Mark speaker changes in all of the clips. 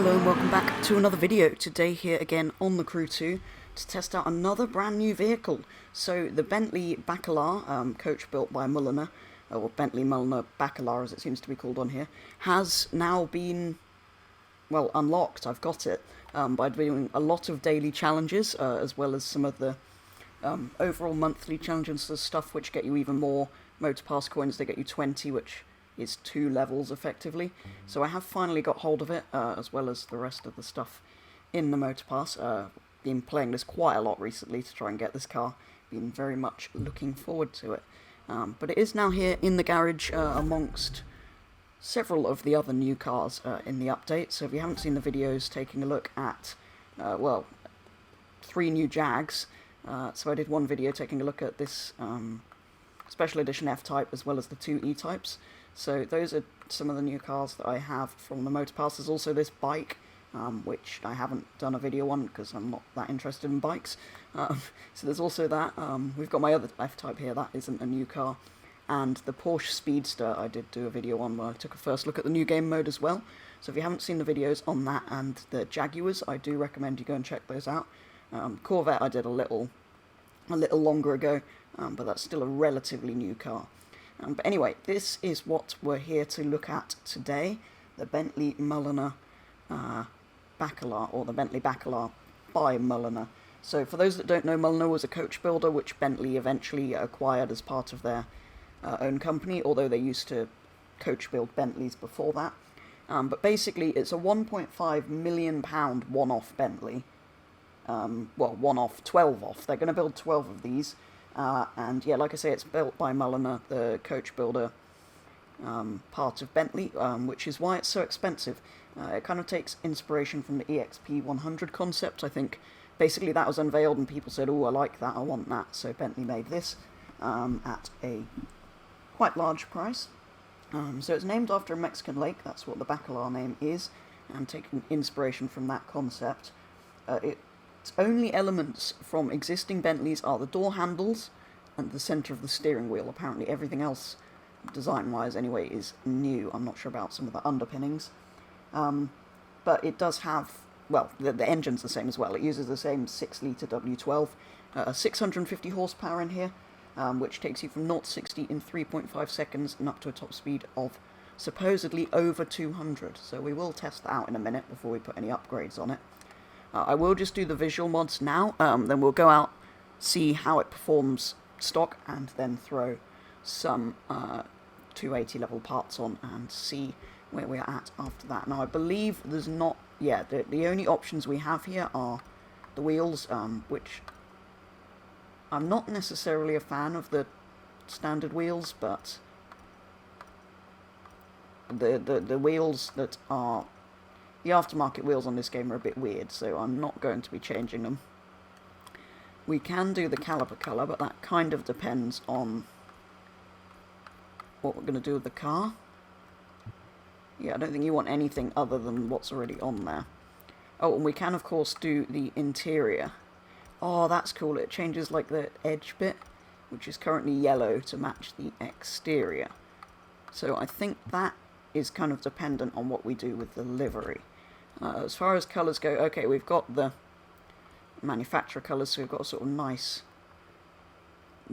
Speaker 1: Hello and welcome back to another video. Today here again on the Crew 2 to test out another brand new vehicle. So the Bentley Bacalar, coach built by Mulliner, or Bentley Mulliner Bacalar as it seems to be called on here, has now been, well, unlocked. I've got it by doing a lot of daily challenges as well as some of the overall monthly challenges, the stuff which get you even more motor pass coins. They get you 20, which is 2 levels effectively. So I have finally got hold of it, as well as the rest of the stuff in the motor pass. Been playing this quite a lot recently to try and get this car. Been very much looking forward to it. But it is now here in the garage amongst several of the other new cars in the update. So if you haven't seen the videos, taking a look at, well, 3 new Jags. So I did one video taking a look at this Special Edition F-Type as well as the 2 E-Types. So those are some of the new cars that I have from the motor pass. There's also this bike, which I haven't done a video on because I'm not that interested in bikes. So there's also that. We've got my other F-Type here, that isn't a new car. And the Porsche Speedster I did do a video on where I took a first look at the new game mode as well. So if you haven't seen the videos on that and the Jaguars, I do recommend you go and check those out. Corvette I did a little longer ago, but that's still a relatively new car. But anyway, this is what we're here to look at today, the Bentley Mulliner Bacalar, or the Bentley Bacalar by Mulliner. So for those that don't know, Mulliner was a coach builder which Bentley eventually acquired as part of their own company, although they used to coach build Bentleys before that. But basically it's a £1.5 million one-off Bentley. Well, one-off, 12 off. They're going to build 12 of these. And yeah, like I say, it's built by Mulliner, the coach builder part of Bentley, which is why it's so expensive. It kind of takes inspiration from the EXP 100 concept. I think basically that was unveiled and people said, oh, I like that, I want that. So Bentley made this at a quite large price. So it's named after a Mexican lake, that's what the Bacalar name is, and taking inspiration from that concept. Its only elements from existing Bentleys are the door handles and the centre of the steering wheel. Apparently everything else, design-wise anyway, is new. I'm not sure about some of the underpinnings. But it does have, well, the engine's the same as well. It uses the same 6-litre W12, 650 horsepower in here, which takes you from 0 to 60 in 3.5 seconds and up to a top speed of supposedly over 200. So we will test that out in a minute before we put any upgrades on it. I will just do the visual mods now, then we'll go out, see how it performs stock, and then throw some 280 level parts on and see where we're at after that. Now I believe there's not, yeah, the only options we have here are the wheels, which I'm not necessarily a fan of the standard wheels, but the wheels that are the aftermarket wheels on this game are a bit weird, so I'm not going to be changing them. We can do the caliper colour, but that kind of depends on what we're going to do with the car. Yeah, I don't think you want anything other than what's already on there. Oh, and we can of course do the interior. Oh, that's cool. It changes like the edge bit, which is currently yellow, to match the exterior. So I think that is kind of dependent on what we do with the livery. As far as colours go, okay, we've got the manufacturer colours, so we've got a sort of nice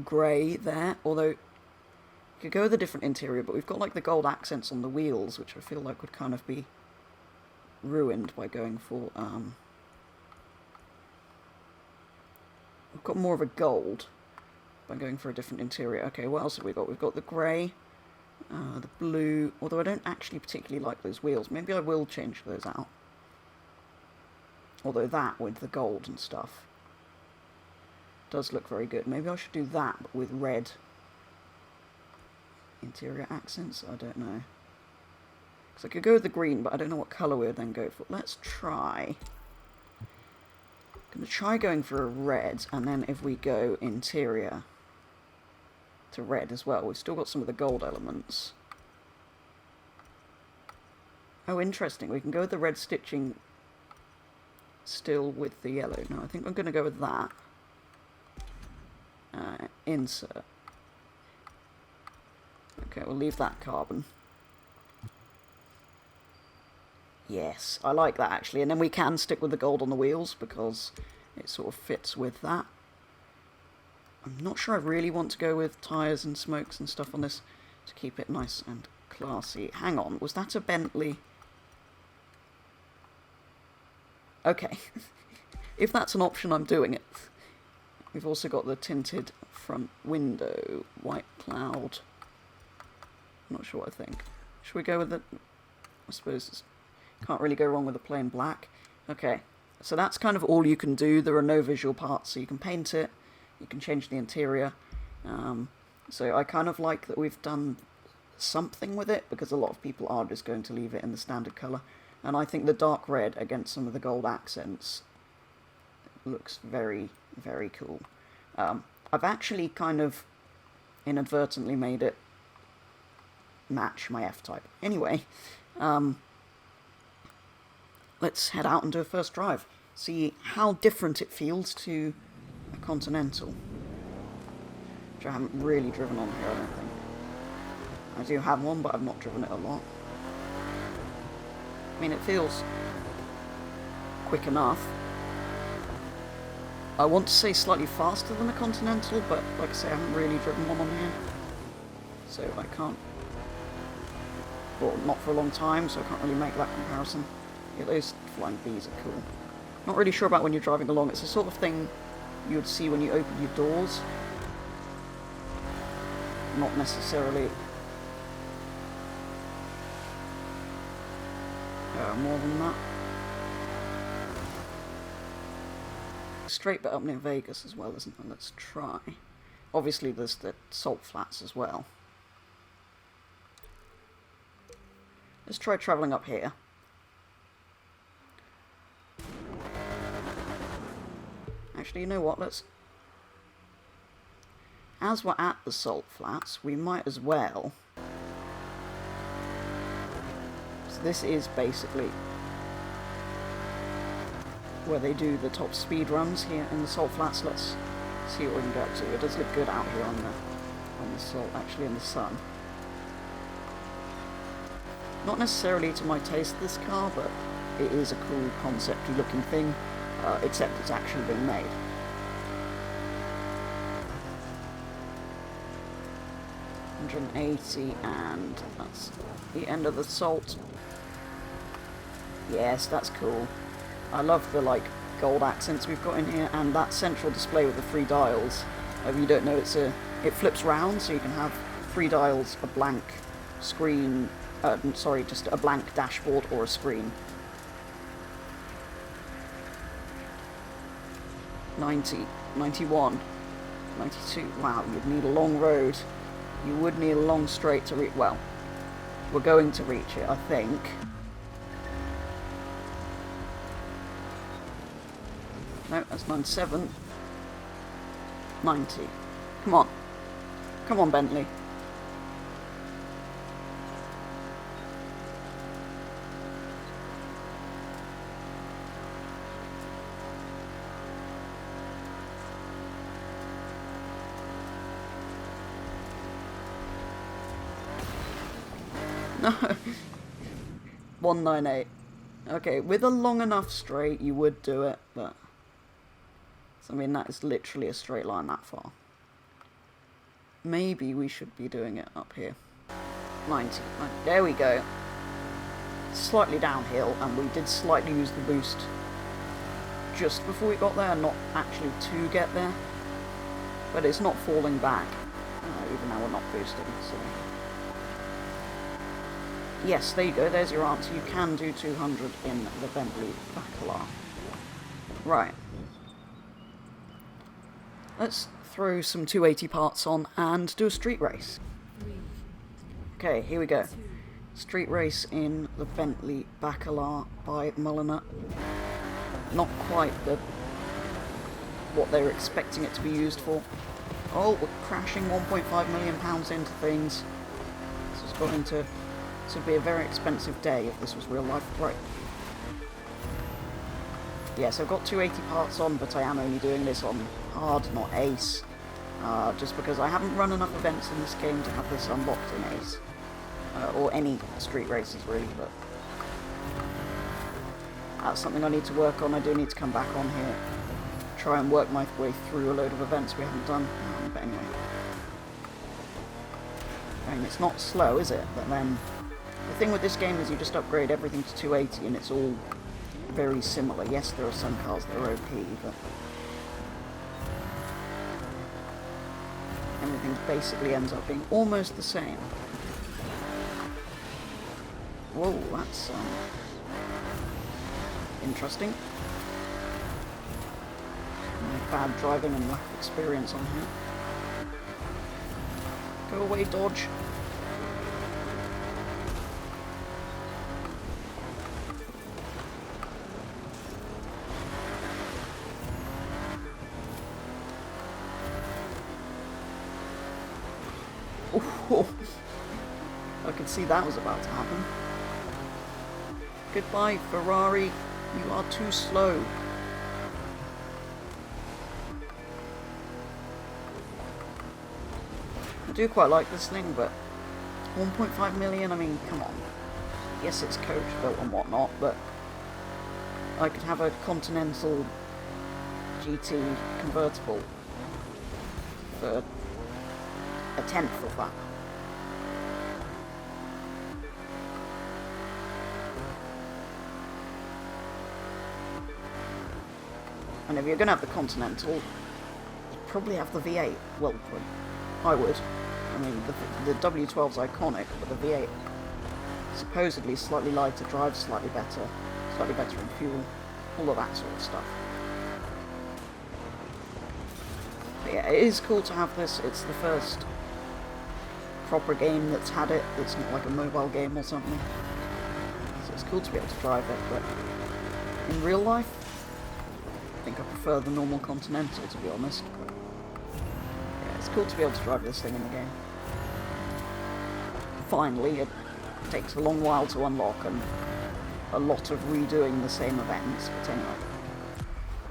Speaker 1: grey there, although you could go with a different interior, but we've got like the gold accents on the wheels, which I feel like would kind of be ruined by going for, we've got more of a gold by going for a different interior. Okay, what else have we got? We've got the grey, the blue, although I don't actually particularly like those wheels. Maybe I will change those out. Although that, with the gold and stuff, does look very good. Maybe I should do that, but with red interior accents. I don't know. Because I could go with the green, but I don't know what colour we would then go for. Let's try. I'm going to try going for a red, and then if we go interior to red as well, we've still got some of the gold elements. Oh, interesting. We can go with the red stitching still with the yellow. No, I think I'm going to go with that. Insert. Okay, we'll leave that carbon. Yes, I like that actually. And then we can stick with the gold on the wheels because it sort of fits with that. I'm not sure I really want to go with tyres and smokes and stuff on this to keep it nice and classy. Hang on, was that a Bentley? Okay. If that's an option, I'm doing it. We've also got the tinted front window, white cloud. I'm not sure what I think. Should we go with it? I suppose can't really go wrong with a plain black. Okay, so that's kind of all you can do. There are no visual parts, so you can paint it, you can change the interior. So I kind of like that we've done something with it, because a lot of people are just going to leave it in the standard colour. And I think the dark red against some of the gold accents looks very, very cool. I've actually kind of inadvertently made it match my F-Type. Anyway, let's head out and do a first drive. See how different it feels to a Continental, which I haven't really driven on here, I don't think. I do have one, but I've not driven it a lot. I mean, it feels quick enough. I want to say slightly faster than a Continental, but like I say, I haven't really driven one on here, so I can't, well, not for a long time, so I can't really make that comparison. Yeah, those flying Bs are cool. Not really sure about when you're driving along. It's the sort of thing you would see when you open your doors. Not necessarily more than that. Straight bit up near Vegas as well, isn't there? Let's try. Obviously there's the salt flats as well. Let's try travelling up here. Actually, you know what, let's... As we're at the salt flats, we might as well... So this is basically where they do the top speed runs here in the salt flats. Let's see what we can get to. It does look good out here on the salt, actually in the sun. Not necessarily to my taste, this car, but it is a cool concept-y looking thing, except it's actually being made. $180, and that's the end of the salt. Yes, that's cool. I love the like gold accents we've got in here, and that central display with the 3 dials. If you don't know, it flips round, so you can have 3 dials, a blank screen. Sorry, just a blank dashboard or a screen. 90, 91, 92. Wow, you'd need a long road. You would need a long straight to reach. Well, we're going to reach it, I think. No, that's 97. 90. Come on. Come on, Bentley. No. 198. Okay, with a long enough straight, you would do it, but... I mean, that is literally a straight line that far. Maybe we should be doing it up here. 90. There we go. Slightly downhill, and we did slightly use the boost just before we got there, not actually to get there. But it's not falling back, even though we're not boosting, so... Yes, there you go, there's your answer. You can do 200 in the Bentley Bacalar. Right. Let's throw some 280 parts on and do a street race. Okay, here we go. Street race in the Bentley Bacalar by Mulliner. Not quite what they were expecting it to be used for. Oh, we're crashing £1.5 million into things. This is going to be a very expensive day if this was real life. Right. Yes, I've got 280 parts on, but I am only doing this on hard, not ace. Just because I haven't run enough events in this game to have this unlocked in ace. Or any street races, really, but... That's something I need to work on. I do need to come back on here, try and work my way through a load of events we haven't done. But anyway. I mean, it's not slow, is it? But then, the thing with this game is you just upgrade everything to 280 and it's all very similar. Yes, there are some cars that are OP, but everything basically ends up being almost the same. Whoa, that's interesting. My bad driving and lack of experience on here. Go away, Dodge. Oh, I could see that was about to happen. Goodbye, Ferrari. You are too slow. I do quite like this thing, but 1.5 million, I mean, come on. Yes, it's coach built and whatnot, but I could have a Continental GT convertible for a tenth of that. And if you're going to have the Continental, you'd probably have the V8. Well, I would. I mean, the W12's iconic, but the V8 supposedly slightly lighter, drives slightly better in fuel, all of that sort of stuff. But yeah, it is cool to have this. It's the first proper game that's had it. It's not like a mobile game or something. So it's cool to be able to drive it, but in real life, I think I prefer the normal Continental, to be honest. But yeah, it's cool to be able to drive this thing in the game. Finally, it takes a long while to unlock and a lot of redoing the same events, but anyway.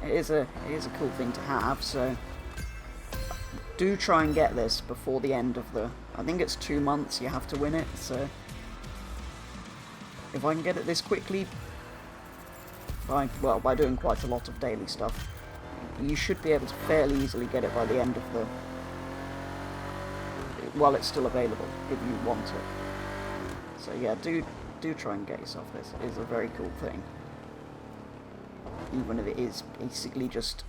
Speaker 1: It is a cool thing to have, so do try and get this before the end of the... I think it's 2 months you have to win it, so if I can get it this quickly, by doing quite a lot of daily stuff, you should be able to fairly easily get it by the end of the... while it's still available, if you want it. So yeah, do try and get yourself this. It is a very cool thing. Even if it is basically just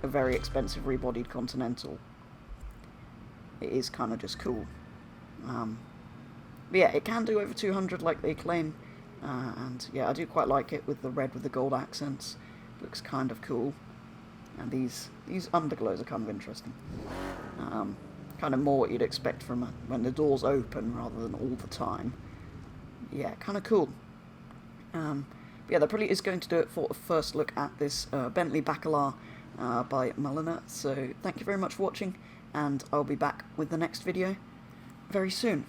Speaker 1: a very expensive rebodied Continental. It is kind of just cool. But yeah, it can do over 200 like they claim. And yeah, I do quite like it with the red with the gold accents. Looks kind of cool. And these underglows are kind of interesting. Kind of more what you'd expect from when the doors open rather than all the time. Yeah, kind of cool. But yeah, that probably is going to do it for a first look at this Bentley Bacalar by Mulliner. So thank you very much for watching, and I'll be back with the next video very soon.